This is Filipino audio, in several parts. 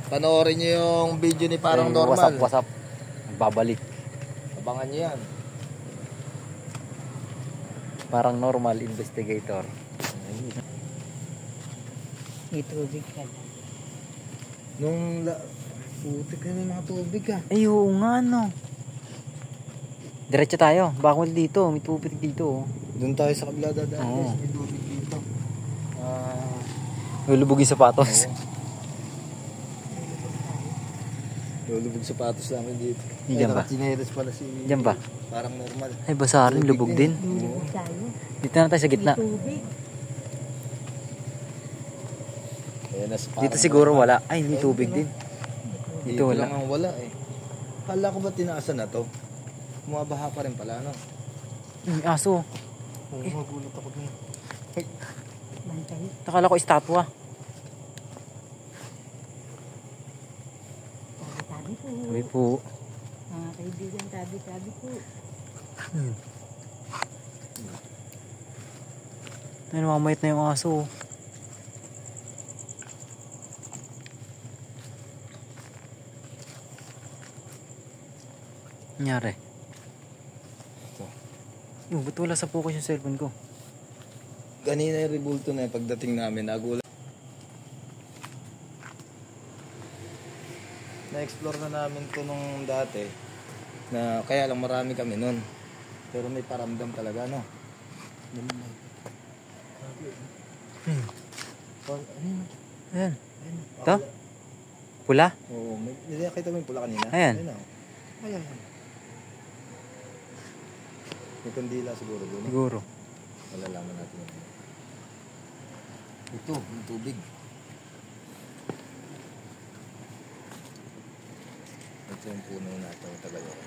Panoorin nyo yung video ni Parang Normal. WhatsApp. Babalik. Abangan nyo yan. Parang Normal investigator. Itubig ka na. Putik na yung mga tubig ka. Ay, oo nga, no. Diretso tayo. Bakit dito? May tubig dito. Doon tayo sa kabila dadaan. Oo. May tubig dito. Lulubog yung sapatos. Lulubog sapatos namin dito. Diyan ba? Chineres pala si... Diyan ba? Parang Normal. Ay, basa rin. Lubog din. Lulubog tayo. Dito na tayo sa gitna. Itubig. Dito siguro wala. Ay, hindi tubig din. Dito wala. lang ang wala eh. Kala ko ba tinaasan na to? Bumabaha pa rin pala, no? Aso. Oo, magulat ako dun. Bantay. Nakala ko estatwa. Tabi po. Sabi po. Mga kaibigan, tabi po. Ay, namamayat na yung aso. Nangyari? Ba't wala sa focus yung cellphone ko? Kanina yung rebulto na yung pagdating namin, nagulat. Na-explore na namin to nung dati. Na kaya lang marami kami nun. Pero may paramdam talaga, no? Ayan. Ito? Pula? Oo, nakita mo yung pula kanina? Ayan. Ayan. May kandila siguro doon. Siguro. Malalaman natin yun. Ito, yung tubig. Ito yung puno natin, tagal yun.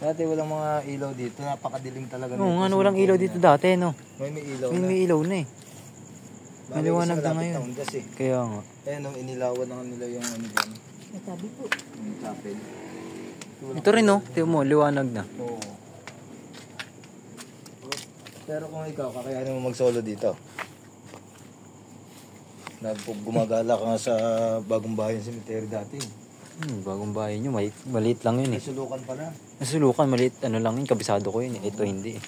Dati walang mga ilaw dito, napakadilim talaga. Oo nga, walang ilaw dito dati, no? May ilaw May na. may ilaw na eh. Maliwanag na ngayon. Kasi. Kaya nga. Ayan, nung inilawan na nila yung ano dyan. Tabi po. Yung chapel. Ito rin, no? Tiyo mo, liwanag na. Oo. Pero kung ikaw, kakayanin mo mag-solo dito. Gumagala ka nga sa Bagong Bayan Cemetery dati. Bagong bahay nyo, maliit lang yun eh. Nasulukan pala. Nasulukan, maliit, ano lang yun, kabisado ko yun eh. Ito hindi eh.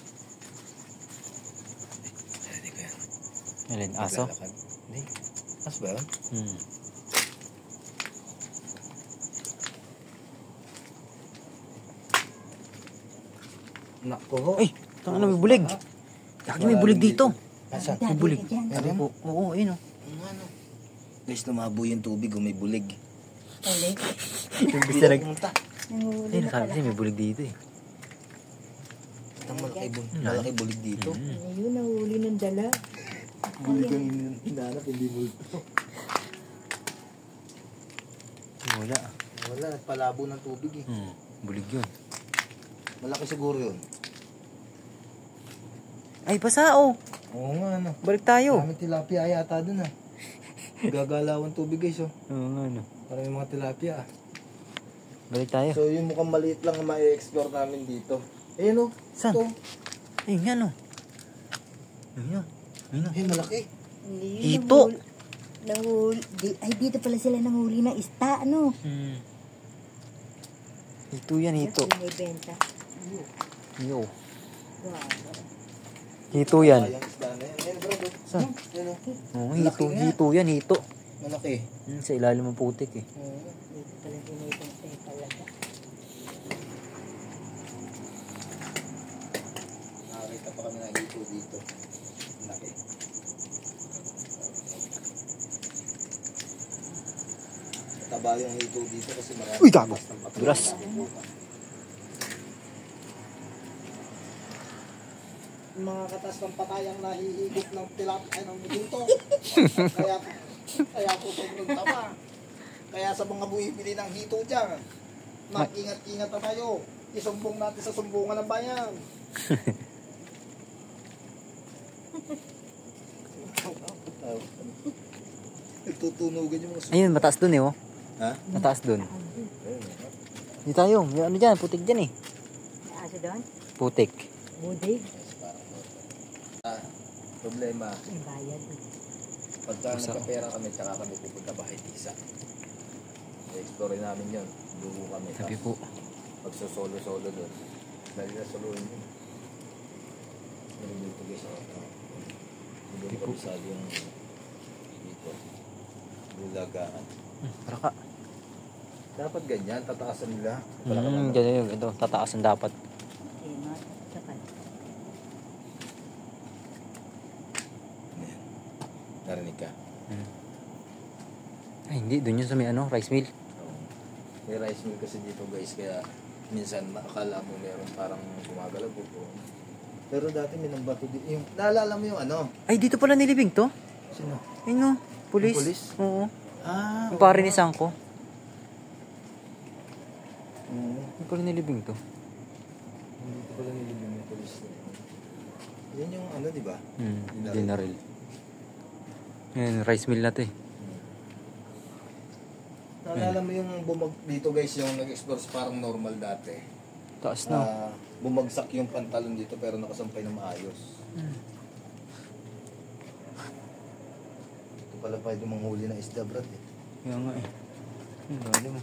Hindi ko yan. Alin, aso? Hindi. Aso ba yun? Nako. Ay, tanga na may bulig. Lagi may bulig dito. Asan? May bulig. Ano mo? Oo, ayun o. Guys, lumabo yung tubig, may bulig. Ulit. Yung gusto nag... Nanguli Ay, na nasabi pala. siya may bulig dito eh. Ang malaki bulig dito. Ayun, nahuli ng dala. Bulig ang hinahanap, hindi multo. Wala. Wala, nagpalabo ng tubig eh. Bulig yun. Malaki siguro yun. Ay, basa oh. Oo nga, ano. Balik tayo. May tilapia yata dun ah. Gagalawan tubig guys oh. Oo nga, ano. Parang yung mga tilapia ah. Balik tayo. So yung mukhang maliit lang na ma-explore namin dito. Ayun oh. Saan? Ito. Ayun nga, no. Ayun. Ayun. Ay, malaki. Hito. Ay, dito pala sila nanghuli ng ista, ano? Hito yan, hito. Yung may benta. Yo. Wow. Hito yan. Ayang isda na yan. Ayun, bro. Saan? Ayun oh. Oo, hito. Hito yan, hito. Malaki. Sa ilalim ng putik eh. Dito pala binibenta talaga. Nakakita pa kami na hito dito. Malaki. Mataba yung hito dito kasi marami. Uy, gago. Dulas. Mga katas ng patayang nahihigop ng tilapia ng dito. Kaya po sobrang taba. Kaya sa mga bumibili ng hito dyan, mag-ingat-ingat na tayo. Isumbong natin sa sumbungan ng bayan. Tutunugan yung mga Ayun, mataas dun eh, oh. Ha? Mataas dun. Hindi tayo. May ano dyan, putik dyan eh. May aso doon? Putik. Budig. Problema. May bayad. Pagka Pusa. nagkapera kami, tsaka kami pupunta bahay tisa. I-explore namin yun. Lugo kami. Sabi po. Pagsosolo-solo doon. Dahil na soloin yun. Meron dito guys. Doon po. kabisado yung dito. Bulagaan. Para ka. Dapat ganyan, tataasan nila. Ganyan yung ito. Tataasan dapat. Eh, mga sapat. Narinig ka. Ay, hindi. Doon yun sa may rice mill. May rice mill kasi dito guys, kaya minsan akala mo meron parang gumagalaw po. Pero dati may nang bato dito. Yung, naalala mo yung ano? Ay, dito pala nilibing to? Sino? Ay no, pulis. Yung pulis? Oo. Ah, Yung pare ni Sangko. Oo. Yung pala nilibing to. Dito pala nilibing yung pulis. Yan yung ano, di ba? Dinaril. Yan, rice mill na to eh. Naalala mo yung dito guys, yung nag-explore sa parang normal dati. Taas na. Bumagsak yung pantalon dito pero nakasampay na maayos. Ito pala pa yung manghuli ng isda, brad eh. Kaya nga eh. Dali mo.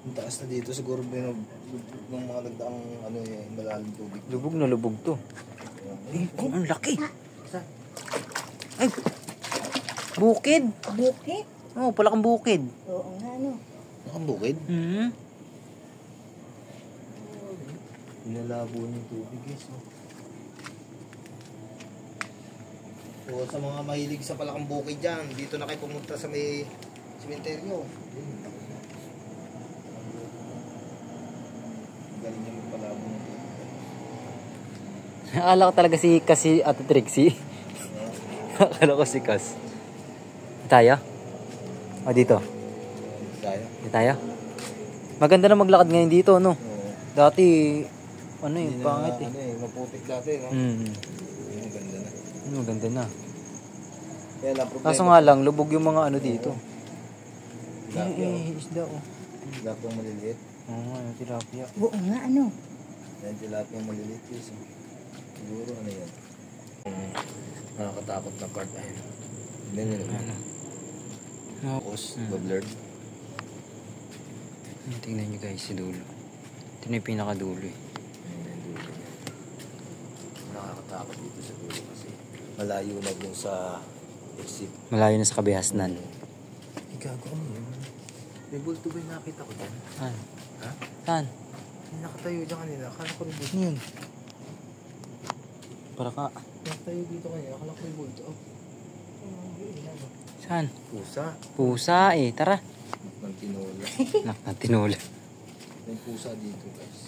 Ang taas na dito siguro ng mga nagdaang ano eh, malalim tubig. Lubog na lubog to. Ay, ang laki. Ay, bukid. Bukit? Oo, pala kang bukid. Oo nga, ano. Nakambukid? Hmm. Pinalabo yung tubig guys. So sa mga mahilig sa palakang bukid dyan, dito na kayo pumunta sa may sementeryo. Galing niya magpalabo ng tubig. Akala ko talaga si kasi Ate Trixie. Akala ko si Kas. Tayo? O dito? Kaya? Dito tayo? Maganda na maglakad ngayon dito, no? Oo. Dati, ano Hindi yung pangit na, eh. ano eh, maputik dati, no? Maganda na. Maganda na. Kaya lang problema. Kaso nga lang, lubog yung mga ano dito. Tilapia, Isda oh. tilapia yung maliliit. Oo nga, yung tilapia. Oo nga, ano. Yan tilapia yung maliliit guys. Siguro ano yan. Nakakatakot na part ay. Hindi nyo Ano? Focus, blurred. Tingnan nyo guys, si dulo. Ito na yung pinakadulo eh. Nakakatakot dito sa dulo kasi malayo na dun sa exit. Malayo na sa kabihasnan. Gago ano yun? May bulto ba yung nakita ko dyan? Saan? Ha? Saan? May nakatayo dyan kanina. Akala ko may bulto. Ano yun? Para ka. Nakatayo dito kanina. Akala ko may bulto. Oh. Saan? Pusa. Pusa eh. Tara. Ng tinola. Tinula. May pusa dito guys.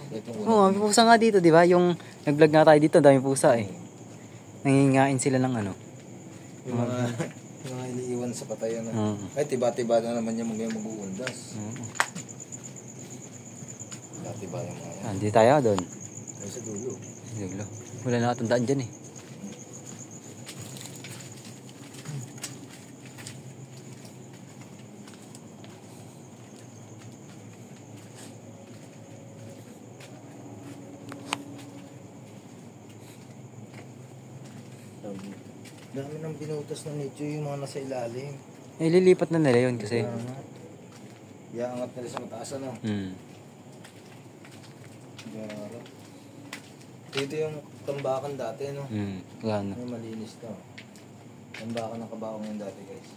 Ito Oo, may pusa nga dito, di ba? Yung nag-vlog nga tayo dito, dami pusa eh. Nangingain sila ng ano. Yung mga iniiwan sa patayan. Oo. Ay, tiba-tiba na naman yung mga mag-uundas. Oo. Tiba-tiba yung mga yan. Hindi tayo doon. Ay, sa dulo. Dulo. Wala na katandaan dyan eh. Dami ng binutas ng nicho yung mga nasa ilalim. Eh, lilipat na nila yun kasi. Iangat nila sa mataas ano. Gara. Dito yung tambakan dati no. Wala na. May malinis to. Tambakan ng kabaong yun dati guys.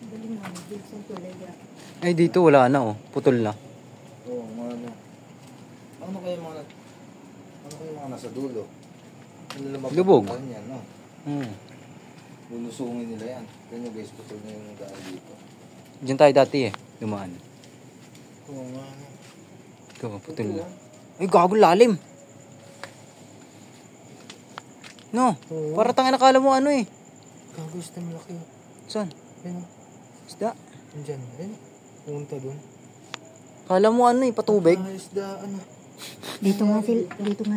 Galing nga, Wilson talaga. Ay, dito wala na oh. Putol na. Oo, mga ano. Ano kaya mga nasa dulo? Ano naman Lubog. Yan, no? Lulusungin nila yan. Ganyan guys, putol na yung daan dito. Diyan tayo dati eh. Dumaan. Oo nga. Ano. Ito, putol na. Ay, gago lalim. No, Oo. para tanga nakala mo ano eh. Gago, isda malaki. Saan? Ayun, Isda. andyan. Ayun, punta dun. Kala mo ano eh, patubig. Isda, ano. Dito nga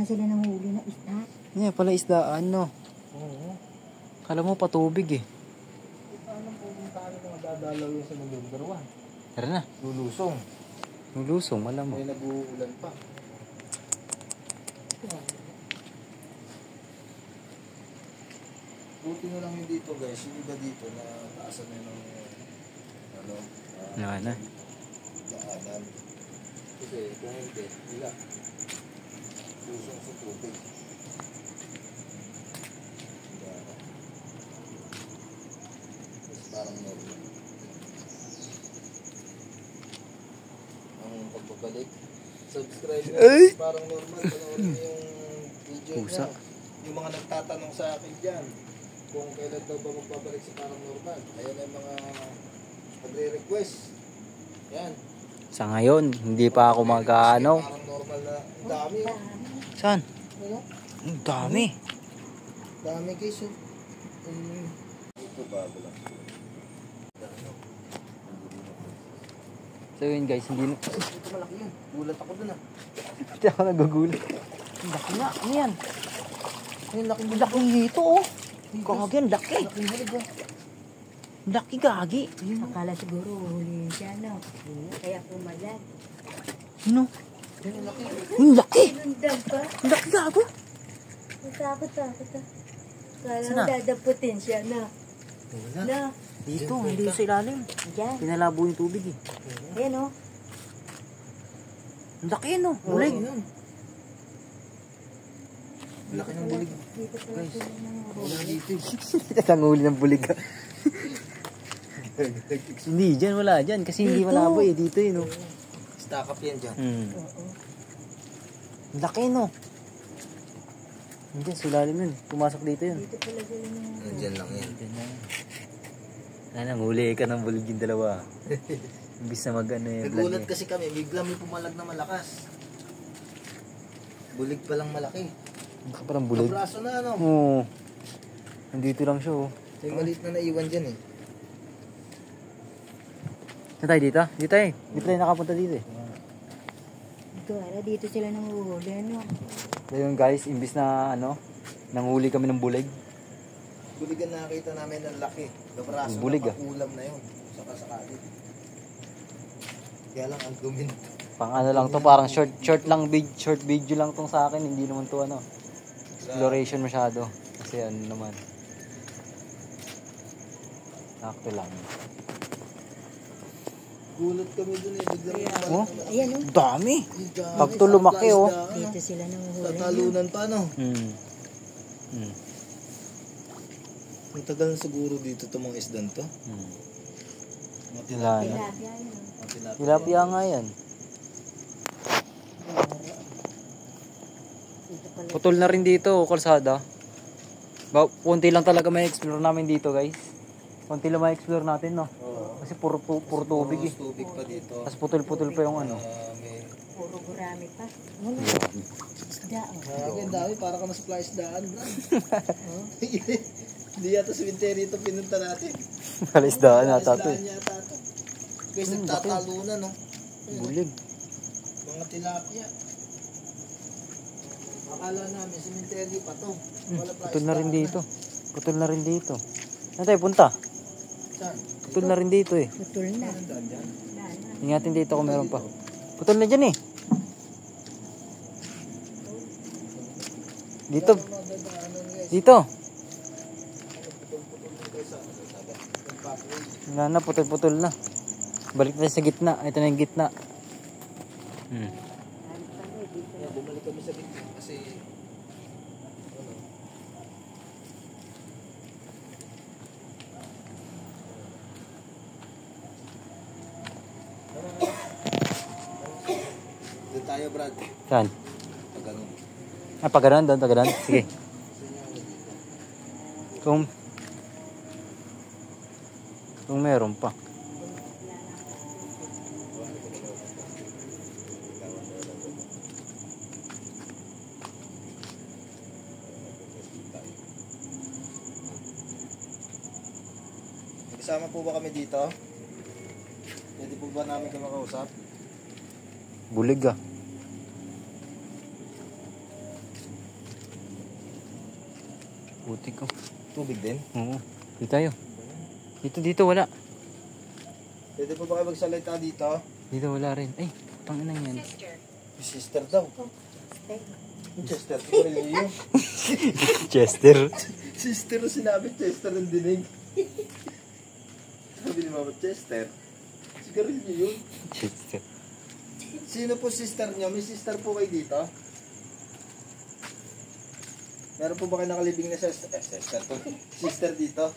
sila nanghuli na isda. Yeah, pala isdaan no. Oo. Kala mo patubig eh. Paano pupunta ka na madadalaw yun sa November 1? Tara na. Lulusong. Lulusong, alam mo. May nag-uulan pa. nyo lang yung dito guys, yung iba dito na taasan nyo ng ano, Ano? daanan. Kasi kung hindi, wala. Pusong sa tubig. Diba? Mas parang normal. Ang pagbabalik, subscribe nyo, parang normal. Panoorin nyo yung video Pusa. niya. Yung mga nagtatanong sa akin dyan, kung kailan daw ba magbabalik sa parang normal. Ayan ang mga nagre-request. Yan. Sa ngayon, hindi pa ako mag-ano. Parang normal na. Ang dami. Oh. Saan? Ano? Ang dami. Dami guys. Oh. Ito bago lang. So yun guys, hindi na... Ito malaki yun. Gulat ako dun ah. Hindi ako nagugulat. Ang laki na. Ano yan? Ay, laki mo. Laki dito oh. Gagi, ang laki. Laki mo rin. Laki gagi. Akala siguro huliin siya, no? Kaya pumalag. Ano? Ang laki. Nundag pa. Ang laki gago. Takot ah. Kala Saan mo na? dadaputin siya, no? Wala. No? Dito, hindi sa ilalim. Diyan. Pinalabo yung tubig eh. Ayan, oh. Ang laki no. Bulig. Yun. Laki ng bulig. Dito pala sila ng Wala dito. Nanguli ng bulig ka. Hindi, dyan wala dyan. Kasi hindi Dito. malabo eh. Dito eh no. Stack up yan dyan. Oo. Ang laki no. Hindi, sa ilalim yun. Pumasok dito yun. Dito pala sila ng Nandyan lang yan. Dyan na. Nanguli ka ng bulig yung dalawa. Imbis na mag-ano yung vlog Nagulat eh. kasi kami, bigla may pumalag na malakas. Bulig pa lang malaki. Ang laki parang bulig. Kabraso na ano. Oo. Nandito lang siya oh. May maliit na naiwan dyan eh. Saan tayo dito? Dito eh. Dito tayo nakapunta dito eh. Dito, dito sila nang uhuli, no? So yun guys, imbis na ano, nanghuli kami ng bulig. Buligan nakita namin ng laki. Kabraso Bulig, na pakulam na yun. Saka sakali. Kaya lang ang dumi na. Pang ano lang to, parang short video lang tong sa akin, hindi naman to ano, exploration masyado. Kasi ano naman. Sakto lang. Gulat kami dun eh. Biglang may pumalag Oh? na malaki. Ayan, oh. Dami. Yung dami, Pag to lumaki, oh. sa isdaan, Dito sila nang uhuli. Tatalunan pa no. Hmm. Ang tagal na siguro dito itong mga isdan to. Mga Wala na. Tilapia, yun, oh. Mga tilapia. Tilapia nga yan. Dito pala. Putol na rin dito, kalsada. Punti lang talaga may explore namin dito guys. Punti lang may explore natin no. Oo. Kasi puro tubig eh. Tubig pa dito. Tapos putol-putol pa yung ano. May... Puro gurami pa. Ano? Isda, oh. Grabe, ang dami. Para ka na sa isdaan, bro. Hindi yata cemetery ito pinunta natin. Kalisdaan nata to eh. Isdaan yata ito. Guys, nagtatalunan, no? Bulig. Mga tilapia. Akala namin, cemetery pa to. Wala pa Putol na rin isdaan dito. Putol na rin dito. Saan tayo punta? Saan? Putol na rin dito eh. Putol na. Saan daan dyan? Wala na. Ingatin dito kung meron pa. Putol na dyan eh. Dito. Mga dadaanan, guys. Dito. Putol-putol na guys, sa dagat. Yung pathway. Wala na, putol-putol na. Balik tayo sa gitna. Ito na yung gitna. Kaya bumalik kami sa gitna kasi ano, doon tayo Brad Saan? pag ano Pagano'n doon, pagano'n. Sige. Kung meron pa. Kasama po ba kami dito? Pwede po ba namin kayo makausap? Bulig ah. Putik ko. Tubig din? Oo. Dito tayo. Dito wala. Pwede po ba kayo magsalita dito? Dito wala rin. Ay, panginang yan. Sister daw. Sister ko rin yun. Chester. Sister na sinabi, Chester ang dinig. Sabi ni Mama, Chester. Sigarilyo yun. Chester. Sino po sister nyo? May sister po kayo dito? Meron po ba kayo nakalibing na sister po? Sister dito?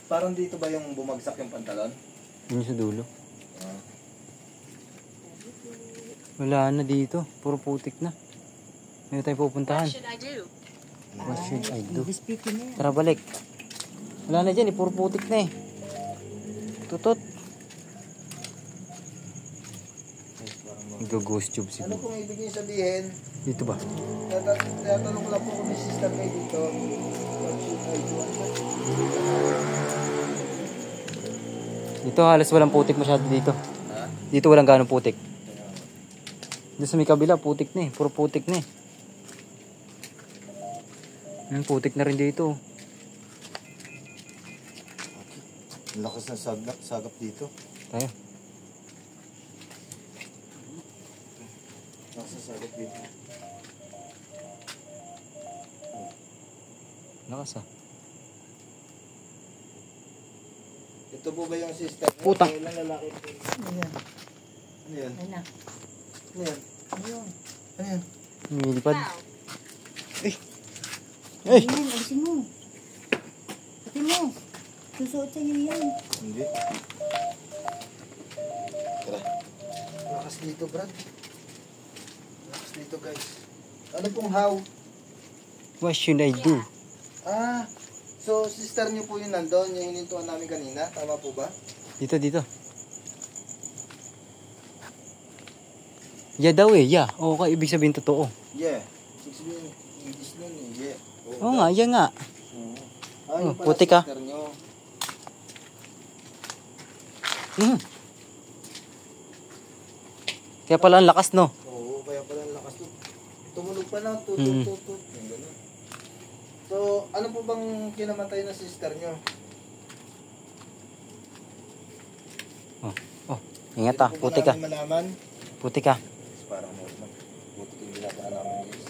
Parang dito ba yung bumagsak yung pantalon? Yun sa dulo. Ah. Wala na dito. Puro putik na. Ano tayo pupuntahan? Should I do? What should I do? English speaking na yan. Tara balik. Wala na dyan eh. Puro putik na eh. Tutot. Go-ghost tube Ano siguro. pong ibig niyo sabihin? Dito ba? Tatanong lang po kung may sister kayo dito. What should I do? Dito halos walang putik masyado dito. Ha? Dito walang ganong putik. Dito sa may kabila, putik na eh. Puro putik na eh. Putik na rin dito. Ang lakas ng sagap dito. Tayo. Lakas ng sagap dito. Lakas ah. Ito po ba yung sister? Puta. Ilang lalaki po? Ano yan? Ano yan? Ano na? Ano yan? Ano yun? Ano yan? Lumilipad. Wow. Ay! Ano yan? Alisin mo. Pati mo. Susuot sa'yo yan. Hindi. Tara. Lakas dito, Brad. Lakas dito, guys. Ano pong how? What should I do? Ah, so sister niyo po yung nandun, yung hinintuan namin kanina. Tama po ba? Dito, dito. Ya daw eh, ya. Oo ka, ibig sabihin totoo. Yeah. Sabihin, English nun eh. Yeah. Oo nga, ya nga. Ah, yung pala puti ka. sister niyo. Hmm. Kaya pala ang lakas, no? Oo, kaya pala ang lakas to. Tumunog pa na, tutut, Hmm. tutut. Yung ganun. So, ano po bang kinamatay na sister niyo? Oh, ingat ah, Hindi po ba putik ka. namin malaman? Putik ka. Parang putik yung ginagawa namin guys.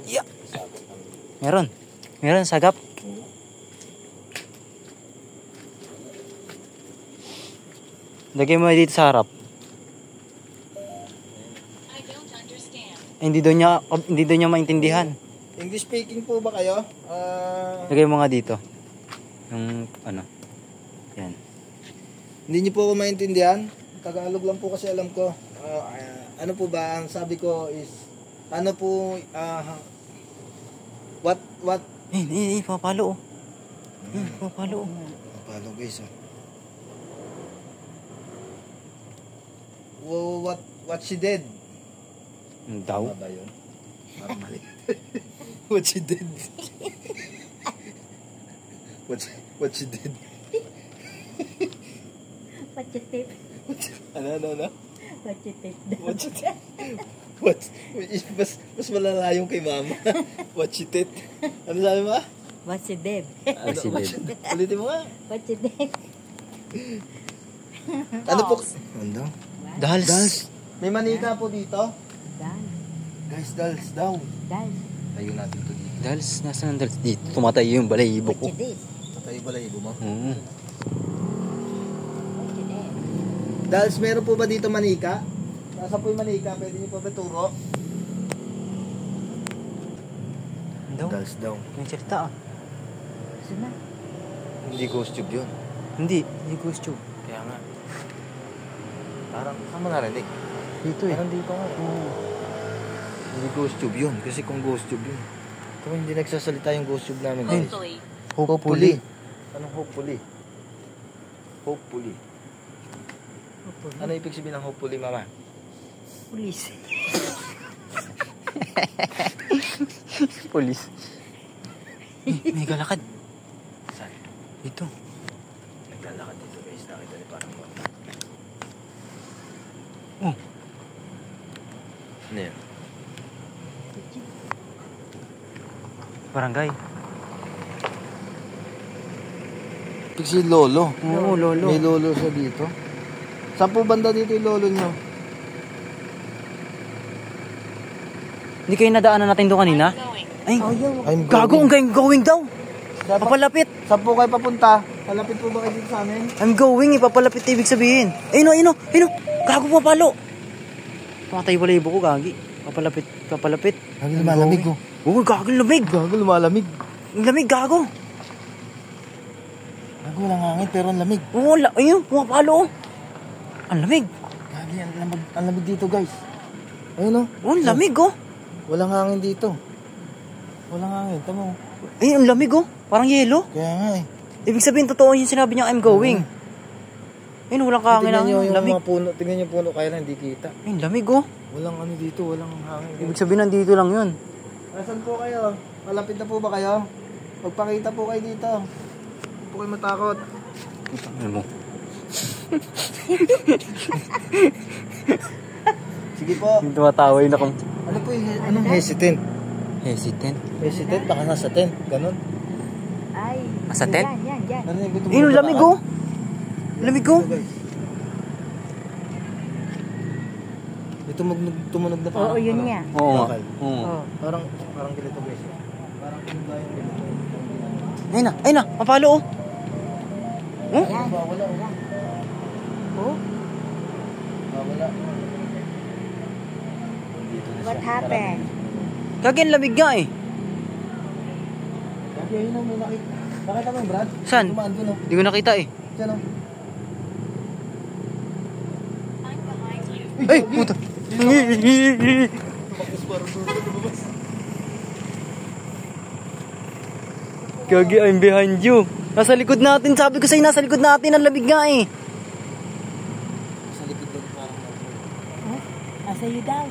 Yeah. Sagot namin. Meron. Meron, sagap. Lagay mo dito sa harap. I don't understand. Hindi daw niya maintindihan. English speaking po ba kayo? Lagay mo nga dito. Yung ano. Yan. Hindi niyo po ako maintindihan. Tagalog lang po kasi alam ko. Ano po ba ang sabi ko is ano po what Papalo oh. Papalo oh. Palo guys what she did? Daw. Tama ba yun? Parang mali. What she did? what she did? Pachitip. Ano? Pachitip. What she did? What? Mas malala yung kay mama. What she did? Ano sabi mo? What she did. What she did. Ulitin mo nga. What she did. Ano po? Ano? Dals. May manika po dito. Dal. Guys, dals daw. Dal. Tayo natin to dito. Dals. Nasaan ang dals? Dito. Tumatay yung balayibo What ko. she did. Tayo pala ibo mo. Oo. What she did. Dals, meron po ba dito manika? Nasa po yung manika? Pwede niyo pa ba turo? Daw. Dals daw. May salita ah. Gusto na. Hindi ghost tube yun. Hindi. Hindi ghost tube. Kaya nga. Parang, saan mo narinig? Dito eh. Parang dito nga. Hindi ghost tube yun. Kasi kung ghost tube yun. Kung hindi nagsasalita yung ghost tube namin. guys. Hopefully. Hopefully. Anong hopefully? Hopefully. Ano ibig sabihin ng hopefully, mama? Police. Police. May galakad. Saan? Dito. Naglalakad dito guys. Nakita ni parang mo. Oh. Ano yan? Barangay. Si Lolo. Oo, lolo. May lolo siya dito. Saan po banda dito yung lolo niyo? Hindi kayo nadaanan natin doon kanina? I'm going. Ay, Oh, yung... gago, ang going daw. Papalapit. Saan po kayo papunta? Palapit po ba kayo dito sa amin? I'm going, papalapit ibig sabihin. Ayun o. Gago, papalo. Pamatay wala ibo ko, gagi. Papalapit. Gagi, lumalamig oh. Oo, gago, lamig. Gagi, lumalamig. Ang lamig, gago. Gagi, walang hangin pero ang lamig. Oo, ayun, pumapalo. Ang lamig. Gagi, ang lamig dito guys. Ayun oh. Oo, ang lamig oh. Walang hangin dito. Walang hangin, tamo. Ayun, ang lamig oh. Parang yelo. Kaya nga eh. Ibig sabihin, totoo yung sinabi niya, I'm going. Ayun, walang kahangin Tingnan nyo ang yung lamig. mga puno. Tingnan nyo puno kaya lang hindi kita. Ayun, lamig oh. Walang ano dito, walang hangin. Ibig sabihin, nandito lang yun. Nasaan po kayo? Malapit na po ba kayo? Magpakita po kayo dito. Huwag po kayo matakot. Ano mo? Sige po. Yung tumatawa yun akong Ano po yung anong hesitant? hesitant. Hesitant? Baka nasa tent. Ganon. Ay. Nasa tent? Yan. Ano yung gusto mo? Ayun, lamig oh. Lamig oh. Ito tumunog na Oo, yun nga. Oo nga. Bakal. Oo. Oh. Parang ganito guys. Parang ganito yung ganito. Ayun na, mapalo oh. Oh? Yan. Wala. Oh, Wala. what happened? Gagi, ang lamig nga eh. Gagi, ayun o, may nakita. Nakita mo yung Brad? Saan? Dumaan dun o. Hindi ko nakita eh. Diyan o. I'm behind you. Ay, puta. Gagi, I'm behind you. Nasa likod natin. Sabi ko sa'yo, nasa likod natin. Ang lamig nga eh. Sa likod doon parang Huh? Nasa iyo daw.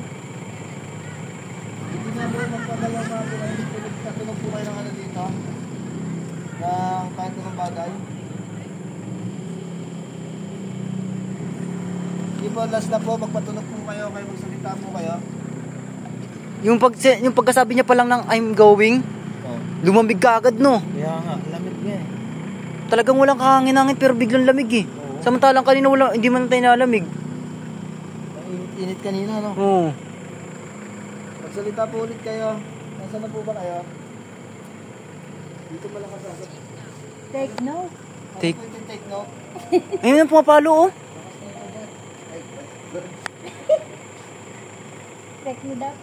Hindi nga po magpadala na po kayo. Katulog po kayo ng ano dito. Ng kahit anong bagay. Hindi po, last na po. Magpatulog po kayo. Kayo magsalita po kayo. Yung pagkasabi niya pa lang ng I'm going, Oh. lumamig ka agad no. Kaya nga, lamig nga eh. Talagang walang kahangin-hangin pero biglang lamig eh. Oo. Samantalang kanina wala, hindi man tayo nalamig. Ang init kanina, no? Oo. Magsalita po ulit kayo. Nasaan na po ba kayo? Dito pala kasasap. Take note. Take. Ano po yung take note? Ayun ang pumapalo oh. Take me daw.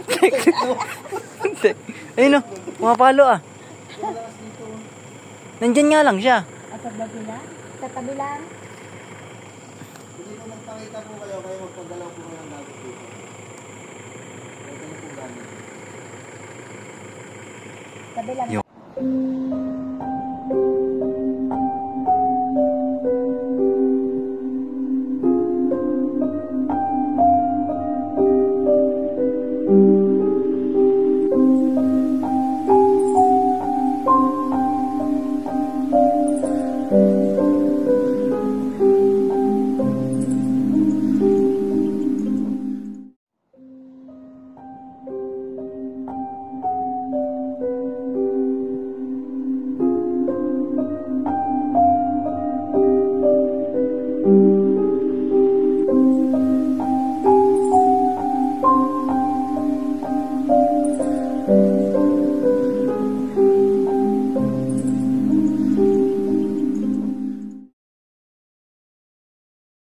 Take me. Ayun oh, pumapalo ah. Nandyan nga lang siya. At sa babila? Sa tabi lang? Hindi po magpakita po kayo. Kayo magpagalaw po kayo ng dagat dito. Ito na po gamit. Tabi lang. Yo.